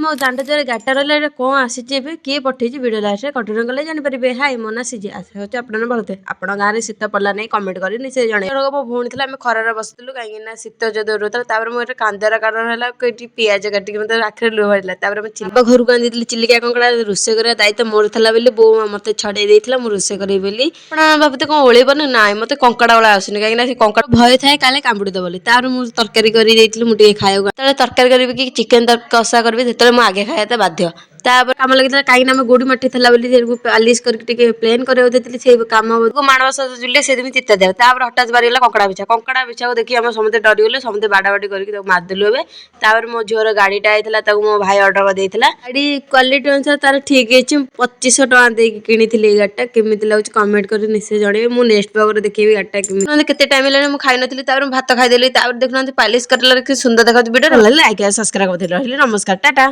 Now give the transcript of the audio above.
ମୋ ଦାଣ୍ଡ ଦୁଆରେ ଗାଡ଼ିଟା ରହିଲା ଏଇଟା କ'ଣ ଆସିଛି ଏବେ କିଏ ପଠେଇଛି ଭିଡ଼ିଓ ଲାଷ୍ଟରେ କଣ୍ଟିନ୍ୟୁ କଲେ ଜାଣିପାରିବେ। ହାଇ ମୋ ନାଁ ସିଜି ଆଶା ହେଉଛି ଆପଣମାନେ ଭଲ ଥିବେ। ଆପଣଙ୍କ ଗାଁରେ ଶୀତ ପଡ଼ିଲା ନାହିଁ କମେଣ୍ଟ କରି ନିଶ୍ଚୟ ଜଣେଇବେ। ଜଣକ ମୋ ଭଉଣୀ ଥିଲା ଆମେ ଖରାରେ ବସିଥିଲୁ କାହିଁକି ନା ଶୀତ ଯଦି ରହୁଥିଲା ତାପରେ ମୁଁ ଏଠି କାନ୍ଦାର କାରଣ ହେଲା ଏଠି ପିଆଜ କାଟିକି ମୋତେ ଆଖିରେ ଲୁହ ବାହାରିଲା। ତାପରେ ମୁଁ ଚିଲିକା ଘରକୁ ଆଣିଥିଲି ଚିଲିକା କଙ୍କଡ଼ା ରୋଷେଇ କରିବା ଦାୟିତ୍ୱ ମୋର ଥିଲା ବୋଲି ବୋଉ ମୋତେ ଛଡ଼େଇ ଦେଇଥିଲା ମୁଁ ରୋଷେଇ କରିବି ବୋଲି। ଆପଣ ଭାବୁଥିବେ କ'ଣ ଓଳେଇବନି ନାଇଁ ମୋତେ କଙ୍କଡ଼ା ଓଳା ଆସୁନି କାହିଁକି ନା ସେ କଙ୍କଡ଼ା ଭୟ ଥାଏ କାଳେ କାମୁଡ଼ି ଦେବ ବୋଲି। ତାପରେ ମୁଁ ତରକାରୀ କରି ଦେଇଥିଲି ମୁଁ ଟିକେ ଖାଇବାକୁ ଯେତେବେଳେ ତରକାରୀ କରିବି କି ଚିକେନ କଷା କରିବି ସେତେବେଳେ ମୁଁ ଆଗେ ଖାଇବା ବାଧ୍ୟ। ତାପରେ କାମ ଲାଗିଥିଲା କାହିଁକିନା ଆମେ ଗୋଡ଼ି ମାଟି ଥିଲା ବୋଲି ପାଲିସ୍ କରିକି ଟିକେ ପ୍ଲେନ୍ କରିବାକୁ ଦେଇଥିଲି ସେଇ କାମକୁ ମାଣବସ ଜୁଲିରେ ସେଦିନ ଚିତା ଦେଲା। ତାପରେ ହଠାତ୍ ବାହାରିଗଲା କଙ୍କଡ଼ା ବିଛାକୁ ଦେଖି ଆମେ ସମସ୍ତେ ଡରିଗଲେ ସମସ୍ତେ ବାଡ଼ାବାଡ଼ି କରିକି ତାକୁ ମାରିଦେଲୁ। ଏବେ ତାପରେ ମୋ ଝିଅର ଗାଡ଼ିଟା ହେଇଥିଲା ତାକୁ ମୋ ଭାଇ ଅର୍ଡ଼ର କରିଦେଇଥିଲା। ଗାଡ଼ି କ୍ୱାଲିଟି ଅନୁସାରେ ତାର ଠିକ୍ ହେଇଛି। 2500 ଟଙ୍କା ଦେଇକି କିଣିଥିଲି ଏଇ ଗାଡ଼ିଟା କେମିତି ଲାଗୁଛି କମେଣ୍ଟ କରି ନିଶ୍ଚୟ ଜଣେଇବେ। ମୁଁ ନେକ୍ସଟ ବ୍ଲଗରେ ଦେଖେଇବି ଗାଡ଼ିଟା କେମିତି। କେତେ ଟାଇମ୍ ହେଲାଣି ମୁଁ ଖାଇନଥିଲି ତାପରେ ମୁଁ ଭାତ ଖାଇଦେଲି ତାପରେ ଦେଖୁନାହାନ୍ତି ପାଲିସ୍ କରିଲା କି ସୁନ୍ଦର ଦେଖାଯାଉଛି। ଭିଡ଼ିଓ ଲାଇକ୍ ସବସ୍କ୍ରାଇବ କରିଦେଲି ରହିଲି ନମସ୍କାର ଟାଟା।